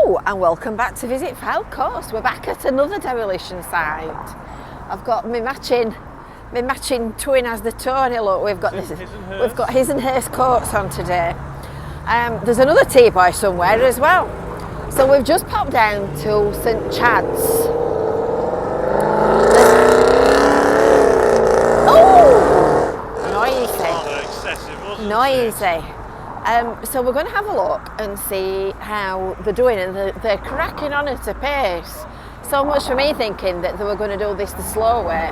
Hello and welcome back to Visit Fylde Coast. We're back at another demolition site. I've got my matching twin as the Tony look. We've got his and hers coats on today. There's another T-boy somewhere as well. So we've just popped down to St Chad's. Oh, noisy. Noisy. So we're going to have a look and see how they're doing, and they're cracking on at a pace. So much for me thinking that they were going to do this the slow way.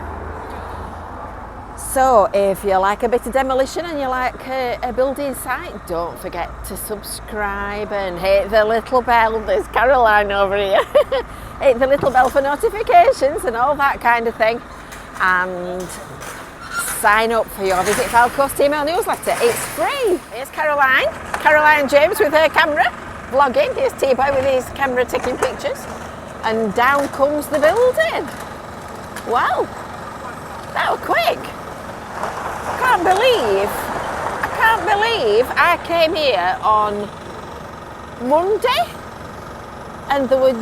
So if you like a bit of demolition and you like a building site, don't forget to subscribe and hit the little bell. There's Caroline over here. Hit the little bell for notifications and all that kind of thing. And sign up for your Visit Fylde Coast email newsletter. It's free. Here's Caroline James with her camera vlogging. Here's T-Boy with his camera taking pictures. And down comes the building. Wow, that was quick. I can't believe I came here on Monday and they were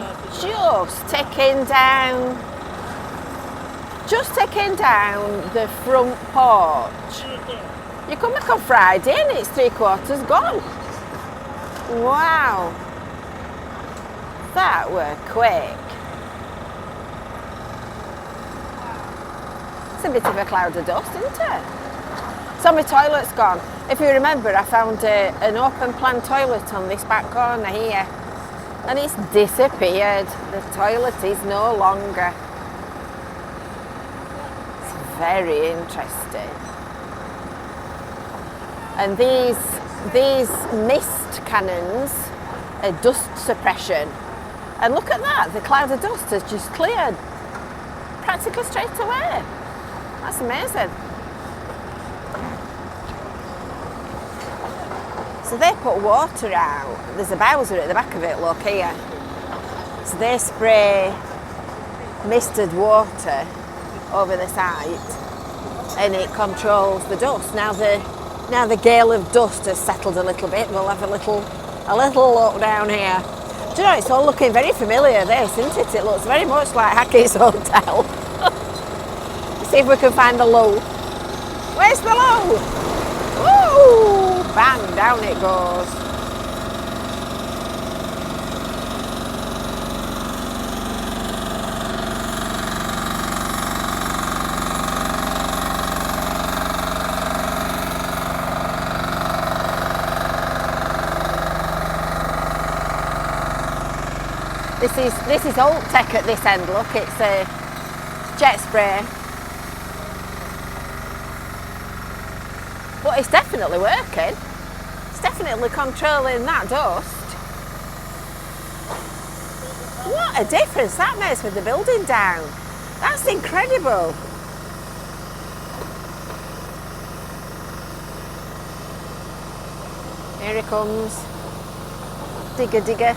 just taking down the front porch. You come back on Friday and it's 3/4 gone. Wow, that were quick. It's a bit of a cloud of dust, isn't it? So my toilet's gone. If you remember, I found an open plan toilet on this back corner here and it's disappeared. The toilet is no longer. Very interesting. And these mist cannons are dust suppression. And look at that, the cloud of dust has just cleared practically straight away. That's amazing. So they put water out. There's a Bowser at the back of it, look here. So they spray misted water over the site and it controls the dust. Now the gale of dust has settled a little bit. We'll have a little look down here. Do you know, it's all looking very familiar, this, isn't it? It looks very much like Hackey's Hotel. See if we can find the loo. Where's the loo? Woo! Bang, down it goes. This is old tech at this end, look, it's a jet spray. But it's definitely working. It's definitely controlling that dust. What a difference that makes with the building down. That's incredible. Here he comes. Digger, digger.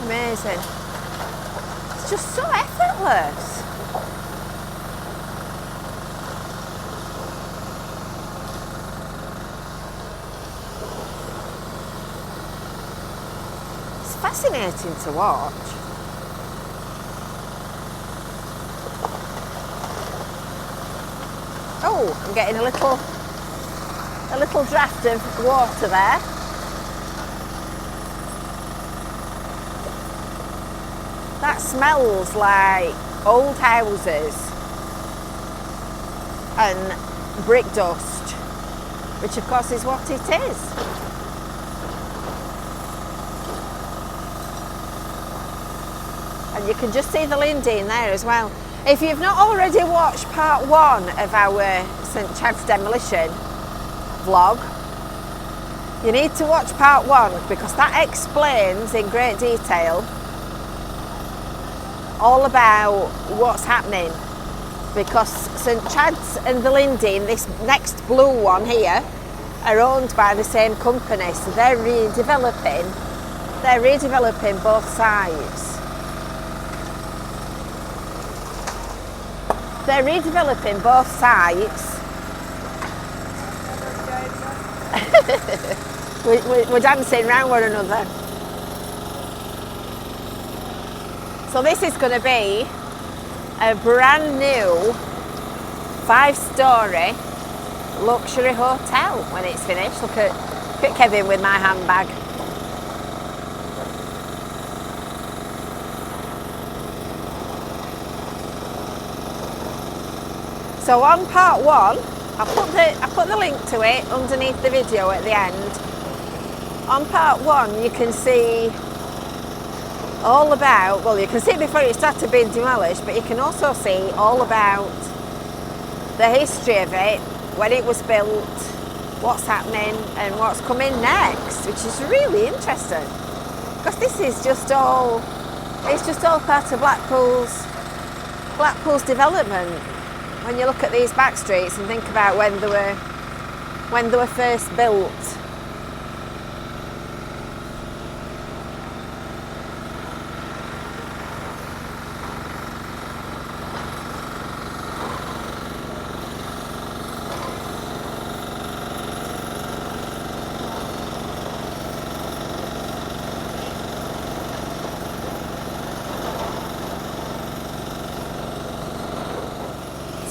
Amazing. It's just so effortless. It's fascinating to watch. Oh, I'm getting a little draft of water there. That smells like old houses and brick dust, which of course is what it is. And you can just see the linde in there as well. If you've not already watched part 1 of our St Chad's Demolition vlog, you need to watch part 1 because that explains in great detail all about what's happening. Because St Chad's and the Lindy, this next blue one here, are owned by the same company, so they're redeveloping both sides. They're redeveloping both sides. we're dancing around one another. So this is going to be a brand new 5-storey luxury hotel when it's finished. Look at Kevin with my handbag. So on part 1, I put the link to it underneath the video at the end. On part 1 you can see all about, well, you can see it before it started being demolished, but you can also see all about the history of it, when it was built, what's happening and what's coming next, which is really interesting because this is just all, it's just all part of Blackpool's development. When you look at these back streets and think about when they were first built.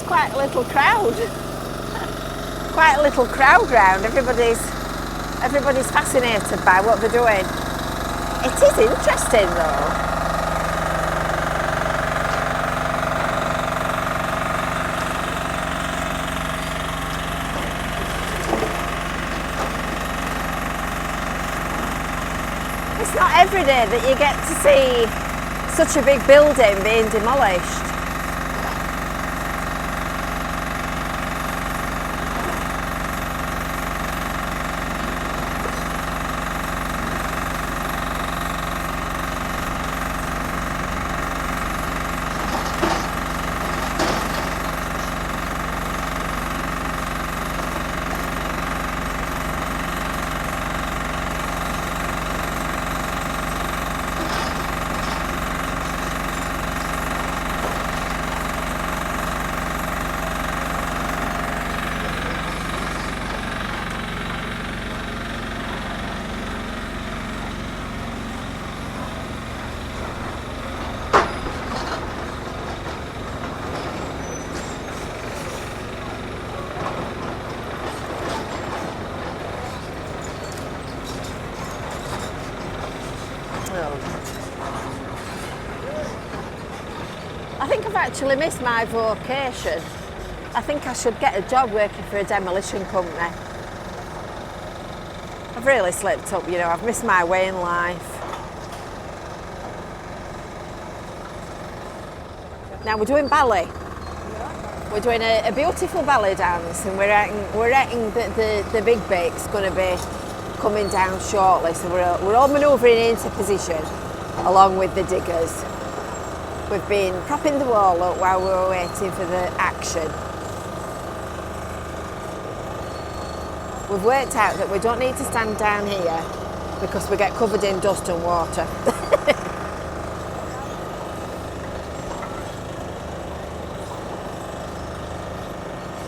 Quite a little crowd. Quite a little crowd round. Everybody's fascinated by what they're doing. It is interesting though. It's not every day that you get to see such a big building being demolished. I think I've actually missed my vocation. I think I should get a job working for a demolition company. I've really slipped up, you know, I've missed my way in life. Now we're doing ballet. We're doing a beautiful ballet dance, and we're reckoning that the big bit's going to be coming down shortly, so we're all manoeuvring into position along with the diggers. We've been propping the wall up while we were waiting for the action. We've worked out that we don't need to stand down here because we get covered in dust and water.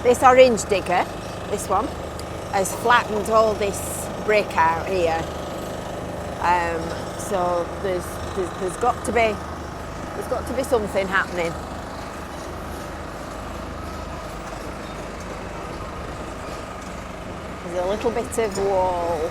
This orange digger, this one, has flattened all this brick out here. So there's got to be something happening. There's a little bit of wall.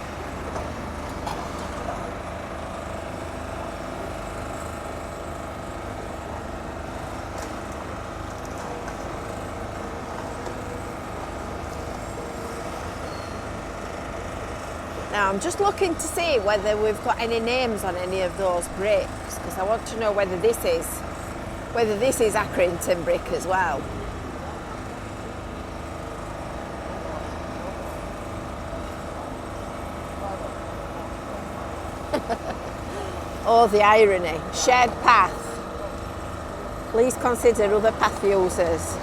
Now I'm just looking to see whether we've got any names on any of those bricks, because I want to know whether this is whether this is Accrington brick as well. Oh, the irony. Shared path. Please consider other path users.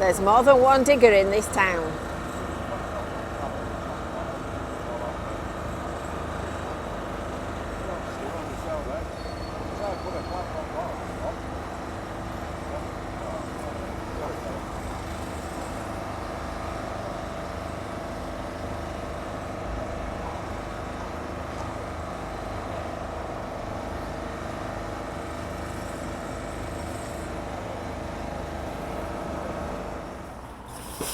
There's more than one digger in this town.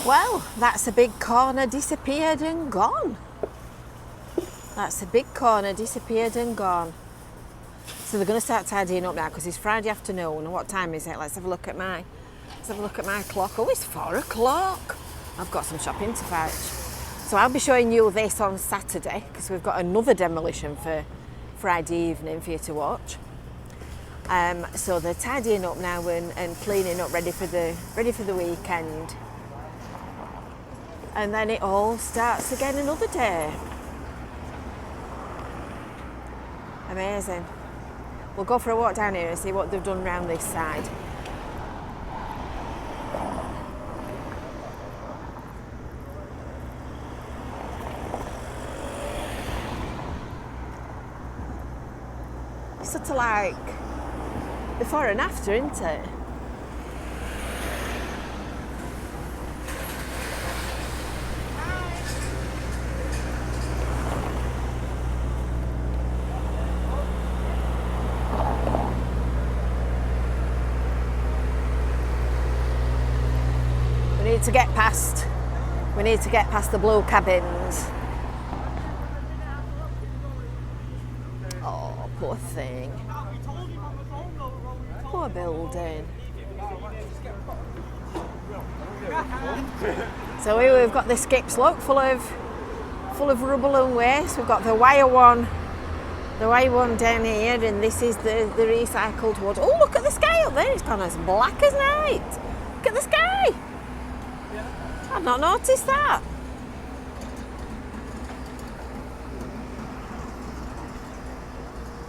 Well, that's a big corner disappeared and gone. That's a big corner disappeared and gone. So they're going to start tidying up now because it's Friday afternoon. What time is it? Let's have a look at my clock. Oh, it's 4 o'clock. I've got some shopping to fetch. So I'll be showing you this on Saturday because we've got another demolition for Friday evening for you to watch. So they're tidying up now and cleaning up, ready for the weekend. And then it all starts again another day. Amazing. We'll go for a walk down here and see what they've done round this side. It's sort of like before and after, isn't it? We need to get past the blue cabins. Oh, poor thing. Poor building. So here we've got the skip slope full of rubble and waste. We've got the wire one down here, and this is the recycled wood. Oh, look at the sky up there. It's gone as black as night. Look at the sky. I've not noticed that.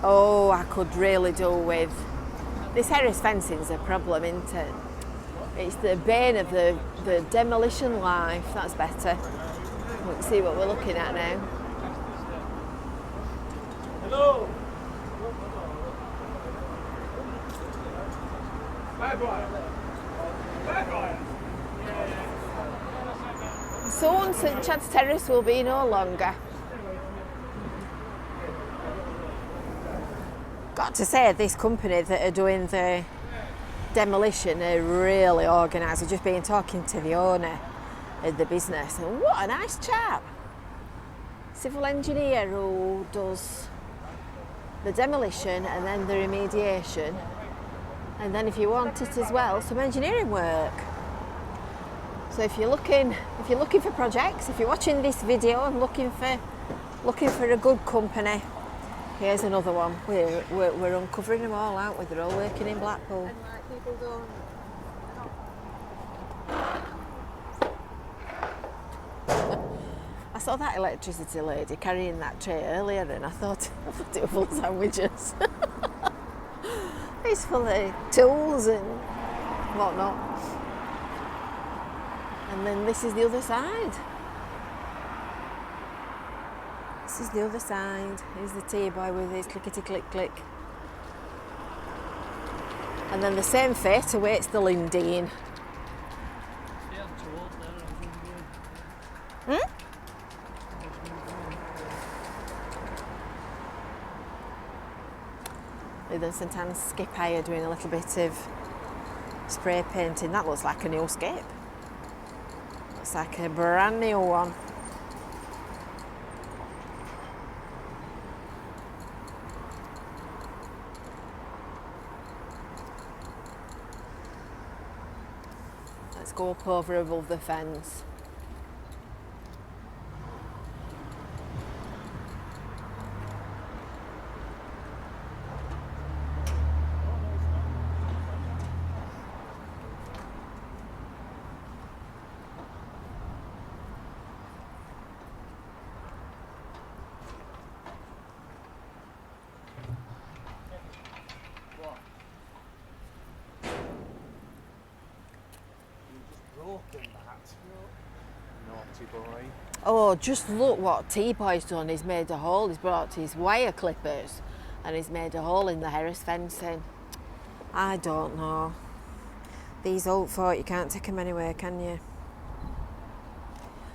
Oh, I could really do with this terrace fencing's a problem, isn't it? It's the bane of the demolition life. That's better. Let's see what we're looking at now. Hello. Bye bye. Bye bye. Soon St Chad's Terrace will be no longer. Got to say, this company that are doing the demolition are really organised. I've just been talking to the owner of the business, and what a nice chap. Civil engineer who does the demolition and then the remediation, and then if you want it as well, some engineering work. So if you're looking for projects, if you're watching this video and looking for a good company, here's another one. We're uncovering them all, aren't we? They're all working in Blackpool. And like people don't. I saw that electricity lady carrying that tray earlier, and I thought it was full of sandwiches. It's full of tools and whatnot. And then this is the other side. This is the other side. Here's the tea boy with his clickety click click. And then the same fate awaits the Lindeen. Then St Anne's skip hire doing a little bit of spray painting. That looks like a new skip. Looks like a brand new one. Let's go up over above the fence. Look at that. Naughty boy. Oh, just look what T-Boy's done. He's made a hole. He's brought his wire clippers and he's made a hole in the Harris fencing. I don't know. These old folk, you can't take them anywhere, can you?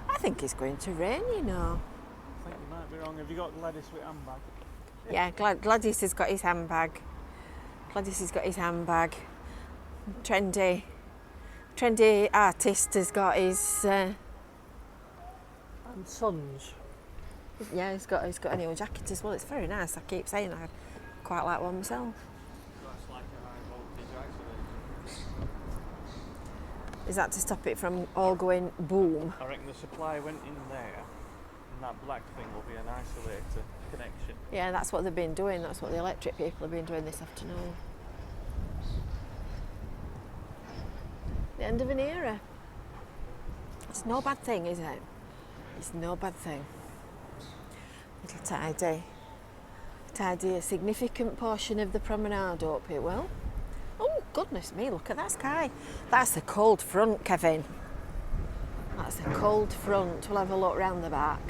I think it's going to rain, you know. I think you might be wrong. Have you got Gladys with handbag? Yeah, Gladys has got his handbag. Gladys has got his handbag. Trendy artist has got his... And sons. Yeah, he's got a new jacket as well. It's very nice. I keep saying I quite like one myself. That's like a high voltage isolation. Is that to stop it from all going boom? I reckon the supply went in there, and that black thing will be an isolator connection. Yeah, that's what they've been doing. That's what the electric people have been doing this afternoon. The end of an era. It's no bad thing, is it? It's no bad thing. It'll tidy a significant portion of the promenade up, it will. Oh, goodness me, look at that sky. That's a cold front, Kevin. That's a cold front. We'll have a look round the back.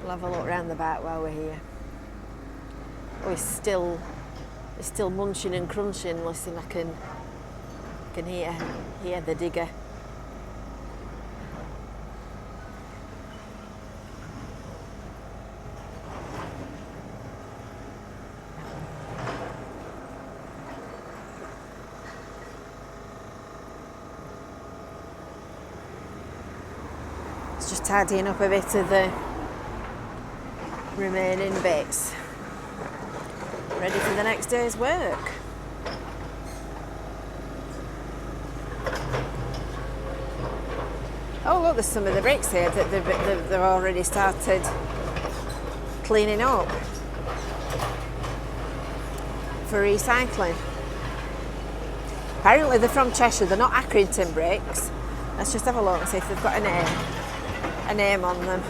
We'll have a look round the back while we're here. Oh, it's still munching and crunching. Listen, I can hear the digger. It's just tidying up a bit of the remaining bits. Ready for the next day's work. Oh look, there's some of the bricks here that they've already started cleaning up for recycling. Apparently they're from Cheshire, they're not Accrington bricks. Let's just have a look and see if they've got a name on them.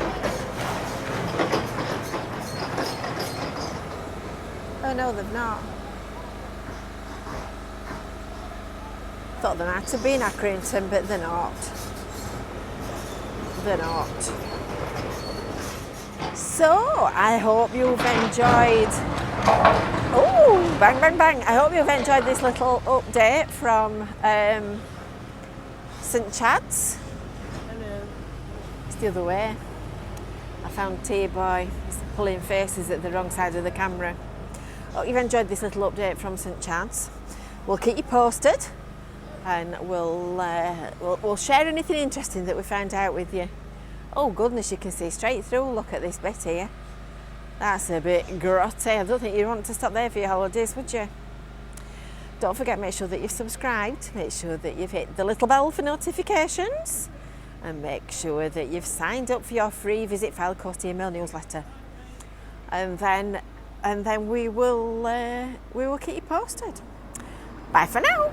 Oh no, they've not. Thought they might have been Accrington, but they're not. They're not. So, I hope you've enjoyed... Oh, bang, bang, bang. I hope you've enjoyed this little update from St Chad's. Hello. It's the other way. I found T-Boy. He's pulling faces at the wrong side of the camera. Hope you've enjoyed this little update from St Chad's. We'll keep you posted. And we'll share anything interesting that we find out with you. Oh goodness, you can see straight through. Look at this bit here. That's a bit grotty. I don't think you'd want to stop there for your holidays, would you? Don't forget, make sure that you've subscribed, make sure that you've hit the little bell for notifications, and make sure that you've signed up for your free Visit Fylde Coast email newsletter. And then we will keep you posted. Bye for now.